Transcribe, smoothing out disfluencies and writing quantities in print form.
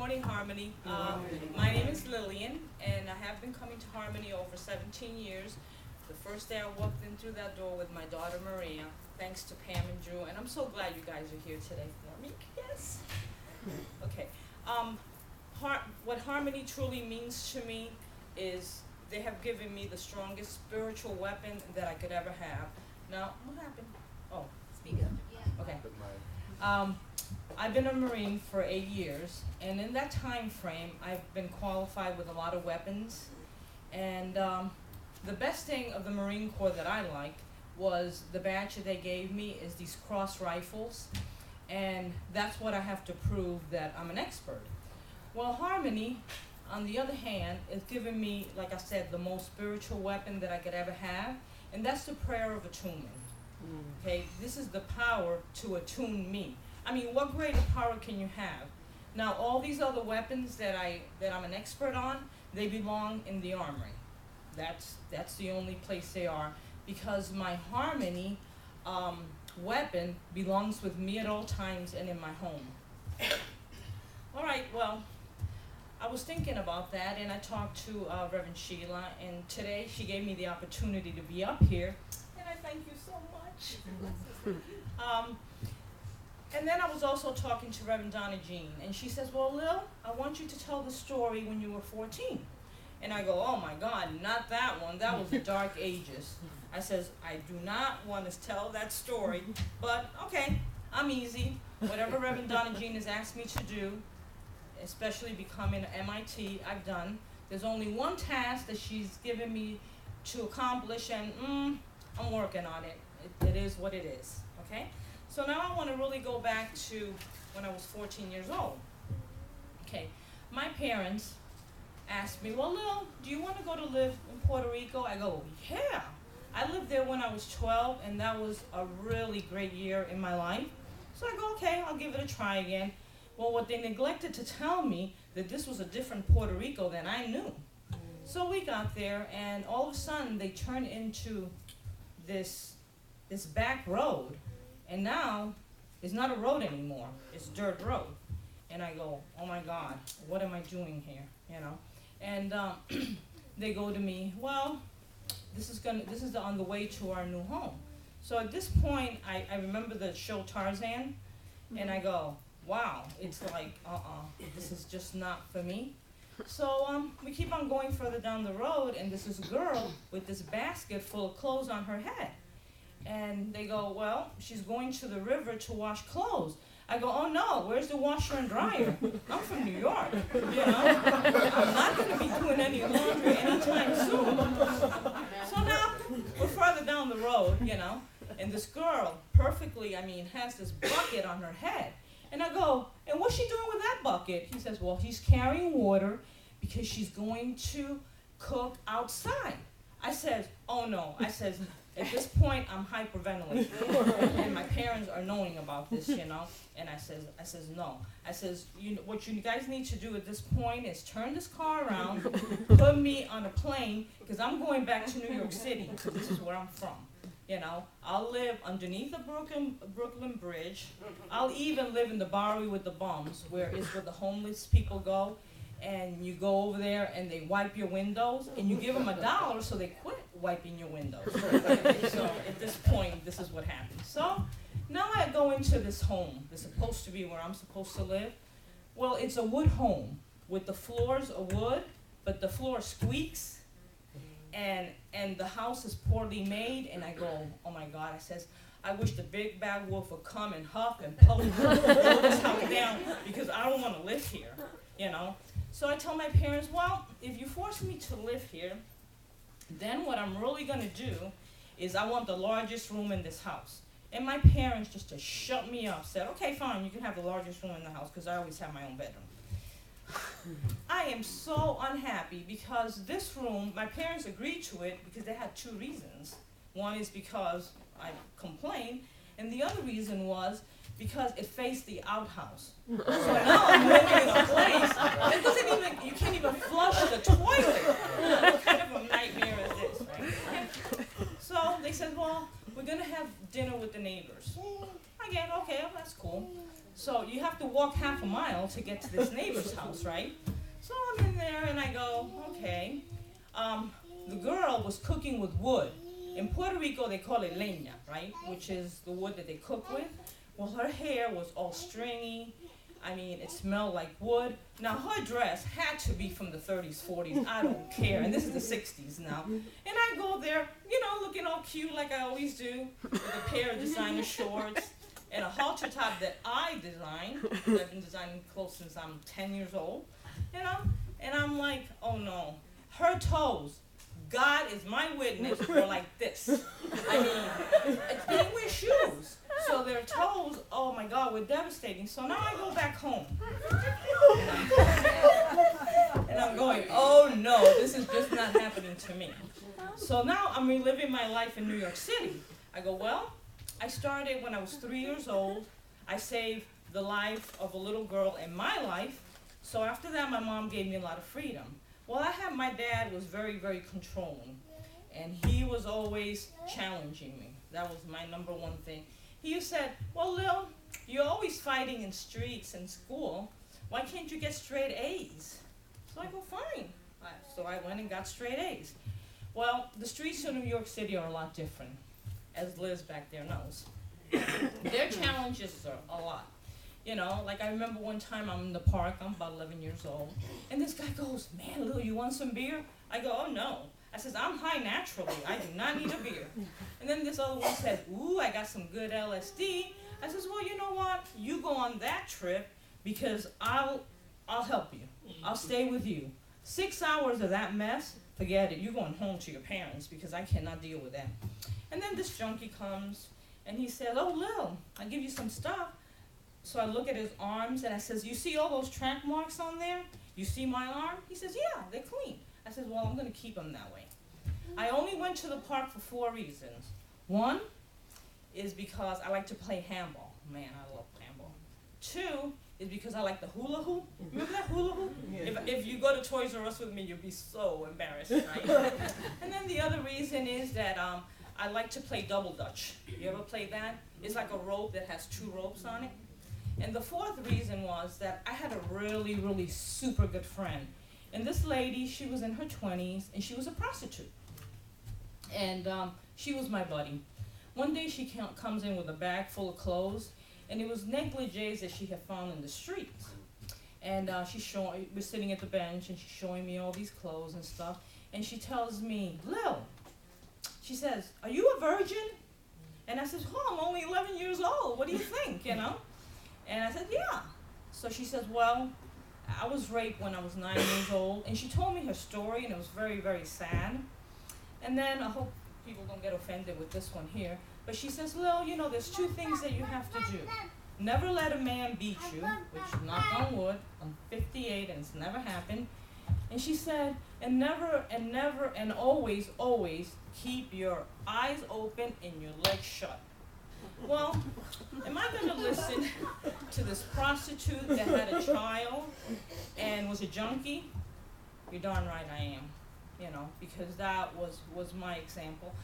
morning, Harmony. My name is Lillian, and I have been coming to Harmony over 17 years. The first day I walked in through that door with my daughter Maria, thanks to Pam and Drew, and I'm so glad you guys are here today for me. Yes. Okay. What Harmony truly means to me is they have given me the strongest spiritual weapon that I could ever have. Now, what happened? Oh, speak up. Yeah. Okay. I've been a Marine for 8 years, and in that time frame, I've been qualified with a lot of weapons. And the best thing of the Marine Corps that I liked was the badge that they gave me is these cross rifles, and that's what I have to prove that I'm an expert. Well, Harmony, on the other hand, is giving me, like I said, the most spiritual weapon that I could ever have, and that's the prayer of attunement. Okay, this is the power to attune me. I mean, what greater power can you have? Now, all these other weapons that I'm an expert on, they belong in the armory. That's the only place they are, because my Harmony weapon belongs with me at all times and in my home. All right, well, I was thinking about that, and I talked to Reverend Sheila, and today she gave me the opportunity to be up here, and I thank you so much. And then I was also talking to Reverend Donna Jean, and she says, well, Lil, I want you to tell the story when you were 14. And I go, oh my God, not that one. That was the dark ages. I says, I do not want to tell that story, but okay, I'm easy. Whatever Reverend Donna Jean has asked me to do, especially becoming an MIT, I've done. There's only one task that she's given me to accomplish, and I'm working on it. It is what it is, okay? So now I want to really go back to when I was 14 years old. Okay, my parents asked me, well, Lil, do you want to go to live in Puerto Rico? I go, yeah. I lived there when I was 12, and that was a really great year in my life. So I go, okay, I'll give it a try again. Well, what they neglected to tell me that this was a different Puerto Rico than I knew. So we got there, and all of a sudden they turned into this back road, and now it's not a road anymore. It's dirt road. And I go, oh my God, what am I doing here? You know? And they go to me, well, this is on the way to our new home. So at this point, I remember the show Tarzan, and I go, wow, it's like, this is just not for me. So we keep on going further down the road, and there's this girl with this basket full of clothes on her head. And they go, well, she's going to the river to wash clothes. I go, oh no, where's the washer and dryer? I'm from New York, you know? I'm not going to be doing any laundry anytime soon. So now we're further down the road, you know, and this girl perfectly, has this bucket on her head. And I go, and what's she doing with that bucket? He says, well, she's carrying water because she's going to cook outside. I says, oh no. I says, at this point, I'm hyperventilating, and my parents are knowing about this, you know. And I says, no. I says, what you guys need to do at this point is turn this car around, put me on a plane, because I'm going back to New York City. This is where I'm from, you know. I'll live underneath the Brooklyn Bridge. I'll even live in the Bowery with the bums, where the homeless people go. And you go over there and they wipe your windows, and you give them $1 so they quit wiping your windows. So at this point, this is what happens. So now I go into this home. It's supposed to be where I'm supposed to live. Well, it's a wood home with the floors of wood, but the floor squeaks, and the house is poorly made. And I go, oh my God, I says, I wish the big bad wolf would come and huff and pull this house down, because I don't want to live here, you know. So I tell my parents, well, if you force me to live here, then what I'm really going to do is I want the largest room in this house. And my parents, just to shut me up, said, okay, fine, you can have the largest room in the house, because I always have my own bedroom. I am so unhappy, because this room, my parents agreed to it because they had two reasons. One is because I complained, and the other reason was because it faced the outhouse. So now I'm living in a place that you can't even flush the toilet. What kind of a nightmare is this, right? So they said, well, we're going to have dinner with the neighbors. I get, okay, well, that's cool. So you have to walk half a mile to get to this neighbor's house, right? So I'm in there and I go, okay. The girl was cooking with wood. In Puerto Rico, they call it leña, right? Which is the wood that they cook with. Well, her hair was all stringy. I mean, it smelled like wood. Now, her dress had to be from the 30s, 40s. I don't care. And this is the 60s now. And I go there, you know, looking all cute like I always do, with a pair of designer shorts and a halter top that I designed. I've been designing clothes since I'm 10 years old, you know? And I'm like, oh no. Her toes, God is my witness, were like this. I mean, they didn't wear shoes. So their toes, oh my God, were devastating. So now I go back home. And I'm going, oh no, this is just not happening to me. So now I'm reliving my life in New York City. I go, well, I started when I was 3 years old. I saved the life of a little girl in my life. So after that, my mom gave me a lot of freedom. Well, my dad was very, very controlling. And he was always challenging me. That was my number one thing. He said, well, Lil, you're always fighting in streets and school. Why can't you get straight A's? So I go, fine. So I went and got straight A's. Well, the streets of New York City are a lot different, as Liz back there knows. Their challenges are a lot. You know, like I remember one time I'm in the park, I'm about 11 years old, and this guy goes, man, Lil, you want some beer? I go, oh no. I says, I'm high naturally, I do not need a beer. And then this other one said, ooh, I got some good LSD. I says, well, you know what? You go on that trip because I'll help you. I'll stay with you. 6 hours of that mess, forget it. You're going home to your parents because I cannot deal with that. And then this junkie comes and he says, oh, Lil, I'll give you some stuff. So I look at his arms and I says, you see all those track marks on there? You see my arm? He says, yeah, they're clean. I said, well, I'm going to keep them that way. I only went to the park for 4 reasons. One is because I like to play handball. Man, I love handball. 2 is because I like the hula hoop. Remember that hula hoop? Yeah. If you go to Toys R Us with me, you'll be so embarrassed, right? And then the other reason is that I like to play double dutch. You ever play that? It's like a rope that has 2 ropes on it. And the 4th reason was that I had a really, really super good friend. And this lady, she was in her 20s, and she was a prostitute. And she was my buddy. One day she comes in with a bag full of clothes, and it was negligees that she had found in the streets. And we're sitting at the bench, and she's showing me all these clothes and stuff. And she tells me, Lil, she says, are you a virgin? And I said, oh, I'm only 11 years old. What do you think, you know? And I said, yeah. So she says, well, I was raped when I was 9 years old. And she told me her story, and it was very, very sad. And then I hope people don't get offended with this one here. But she says, Lil, you know, there's 2 things that you have to do. Never let a man beat you, which, knock on wood, I'm 58 and it's never happened. And she said, and never and always, always keep your eyes open and your legs shut. Well, am I going to listen to this prostitute that had a child and was a junkie? You're darn right I am, you know, because that was my example.